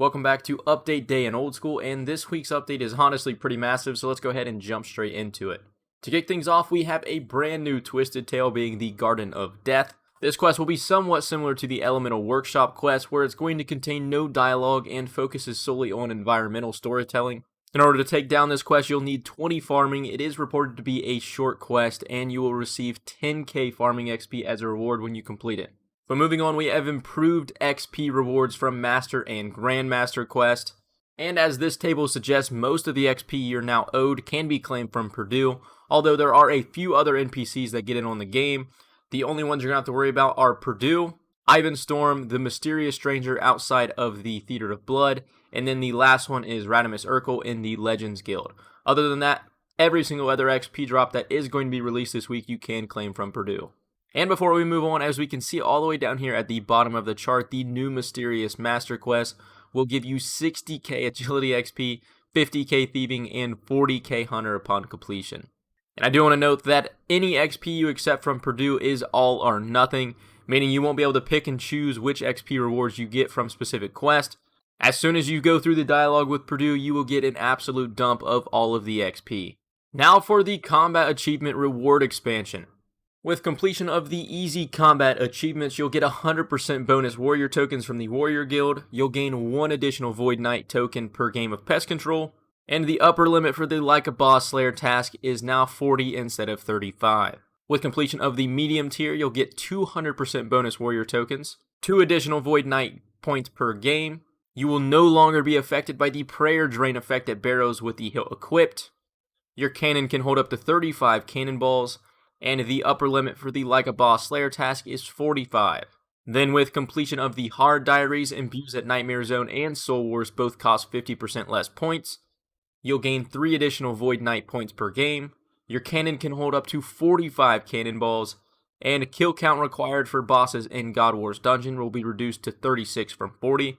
Welcome back to Update Day in Old School, and this week's update is honestly pretty massive, so let's go ahead and jump straight into it. To kick things off, we have a brand new Twisted Tale being the Garden of Death. This quest will be somewhat similar to the Elemental Workshop quest, where it's going to contain no dialogue and focuses solely on environmental storytelling. In order to take down this quest, you'll need 20 farming. It is reported to be a short quest, and you will receive 10k farming XP as a reward when you complete it. But moving on, we have improved XP rewards from Master and Grandmaster quest. And as this table suggests, most of the XP you're now owed can be claimed from Purdue, although there are a few other NPCs that get in on the game. The only ones you're going to have to worry about are Purdue, Ivan Storm, the mysterious stranger outside of the Theater of Blood, and then the last one is Radimus Urkel in the Legends Guild. Other than that, every single other XP drop that is going to be released this week you can claim from Purdue. And before we move on, as we can see all the way down here at the bottom of the chart, the new Mysterious Master Quest will give you 60k Agility XP, 50k Thieving, and 40k Hunter upon completion. And I do want to note that any XP you accept from Purdue is all or nothing, meaning you won't be able to pick and choose which XP rewards you get from specific quests. As soon as you go through the dialogue with Purdue, you will get an absolute dump of all of the XP. Now for the Combat Achievement Reward Expansion. With completion of the Easy Combat Achievements, you'll get 100% bonus warrior tokens from the Warrior Guild, you'll gain 1 additional Void Knight token per game of pest control, and the upper limit for the Like a Boss Slayer task is now 40 instead of 35. With completion of the Medium tier, you'll get 200% bonus warrior tokens, 2 additional Void Knight points per game, you will no longer be affected by the Prayer Drain effect at Barrows with the hilt equipped, your cannon can hold up to 35 cannonballs, and the upper limit for the Like a Boss Slayer task is 45. Then with completion of the Hard Diaries, Imbues at Nightmare Zone and Soul Wars both cost 50% less points. You'll gain 3 additional Void Knight points per game. Your cannon can hold up to 45 cannonballs, and kill count required for bosses in God Wars Dungeon will be reduced to 36 from 40.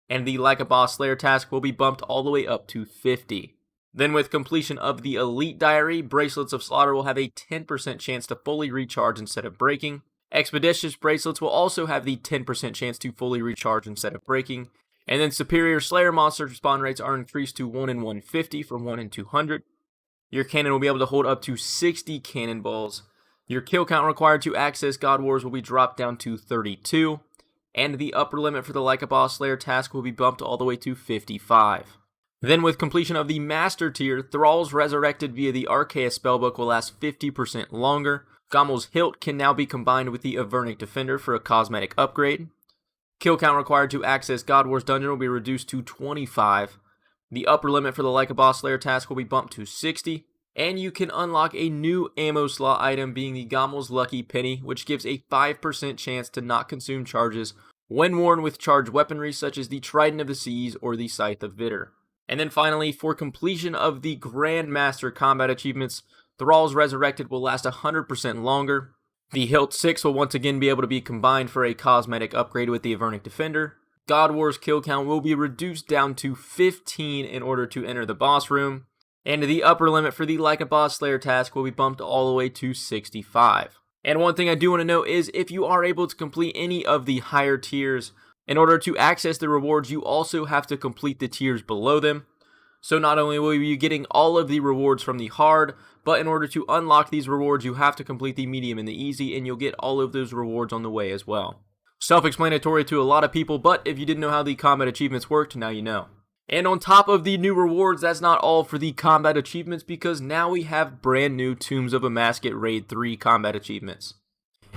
And the Like a Boss Slayer task will be bumped all the way up to 50. Then with completion of the Elite Diary, Bracelets of Slaughter will have a 10% chance to fully recharge instead of breaking. Expeditious Bracelets will also have the 10% chance to fully recharge instead of breaking. And then Superior Slayer monster spawn rates are increased to 1 in 150 from 1 in 200. Your cannon will be able to hold up to 60 cannonballs. Your kill count required to access God Wars will be dropped down to 32. And the upper limit for the Like a Boss Slayer task will be bumped all the way to 55. Then with completion of the Master tier, Thralls resurrected via the Archaea spellbook will last 50% longer. Gommel's hilt can now be combined with the Avernic Defender for a cosmetic upgrade. Kill count required to access God Wars Dungeon will be reduced to 25. The upper limit for the Like a Boss Slayer task will be bumped to 60. And you can unlock a new ammo slot item being the Gommel's Lucky Penny, which gives a 5% chance to not consume charges when worn with charged weaponry such as the Trident of the Seas or the Scythe of Vitter. And then finally, for completion of the Grandmaster Combat Achievements, Thralls Resurrected will last 100% longer. The Hilt 6 will once again be able to be combined for a cosmetic upgrade with the Avernic Defender. God Wars kill count will be reduced down to 15 in order to enter the boss room. And the upper limit for the Like a Boss Slayer task will be bumped all the way to 65. And one thing I do want to note is if you are able to complete any of the higher tiers, in order to access the rewards, you also have to complete the tiers below them. So not only will you be getting all of the rewards from the hard, but in order to unlock these rewards, you have to complete the medium and the easy, and you'll get all of those rewards on the way as well. Self-explanatory to a lot of people, but if you didn't know how the combat achievements worked, now you know. And on top of the new rewards, that's not all for the combat achievements, because now we have brand new Tombs of Amascut Raid 3 combat achievements.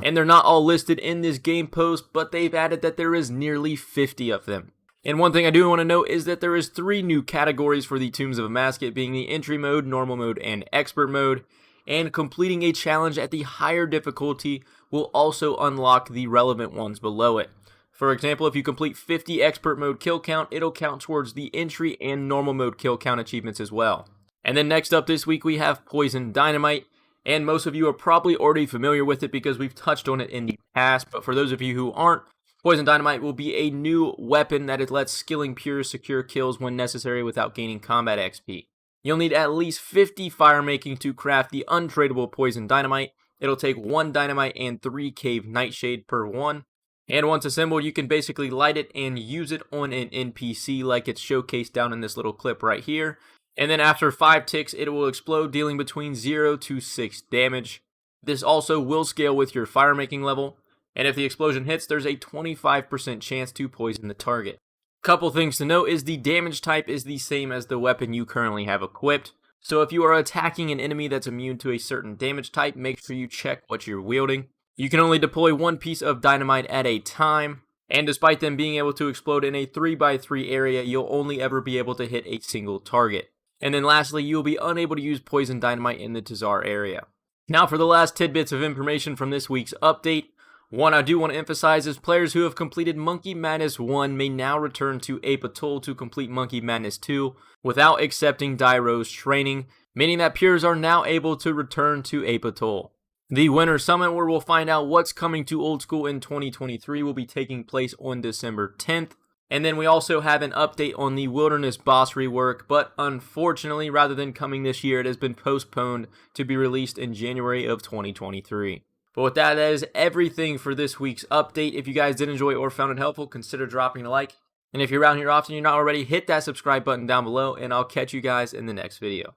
And they're not all listed in this game post, but they've added that there is nearly 50 of them. And one thing I do want to note is that there is 3 new categories for the Tombs of Amascut, being the Entry Mode, Normal Mode, and Expert Mode. And completing a challenge at the higher difficulty will also unlock the relevant ones below it. For example, if you complete 50 Expert Mode kill count, it'll count towards the Entry and Normal Mode kill count achievements as well. And then next up this week we have Poison Dynamite. And most of you are probably already familiar with it because we've touched on it in the past, but for those of you who aren't, Poison Dynamite will be a new weapon that it lets skilling pure secure kills when necessary without gaining combat XP. You'll need at least 50 fire making to craft the untradeable Poison Dynamite. It'll take 1 Dynamite and 3 Cave Nightshade per one. And once assembled, you can basically light it and use it on an NPC like it's showcased down in this little clip right here. And then after 5 ticks, it will explode, dealing between 0 to 6 damage. This also will scale with your fire making level, and if the explosion hits, there's a 25% chance to poison the target. Couple things to note is the damage type is the same as the weapon you currently have equipped. So if you are attacking an enemy that's immune to a certain damage type, make sure you check what you're wielding. You can only deploy one piece of dynamite at a time, and despite them being able to explode in a 3x3 area, you'll only ever be able to hit a single target. And then lastly, you'll be unable to use poison dynamite in the Tazar area. Now for the last tidbits of information from this week's update. One I do want to emphasize is players who have completed Monkey Madness 1 may now return to Atoll to complete Monkey Madness 2 without accepting Dairo's training, meaning that peers are now able to return to Atoll. The Winter Summit, where we'll find out what's coming to Old School in 2023, will be taking place on December 10th. And then we also have an update on the Wilderness Boss rework, but unfortunately, rather than coming this year, it has been postponed to be released in January of 2023. But with that, that is everything for this week's update. If you guys did enjoy or found it helpful, consider dropping a like. And if you're around here often and you're not already, hit that subscribe button down below, and I'll catch you guys in the next video.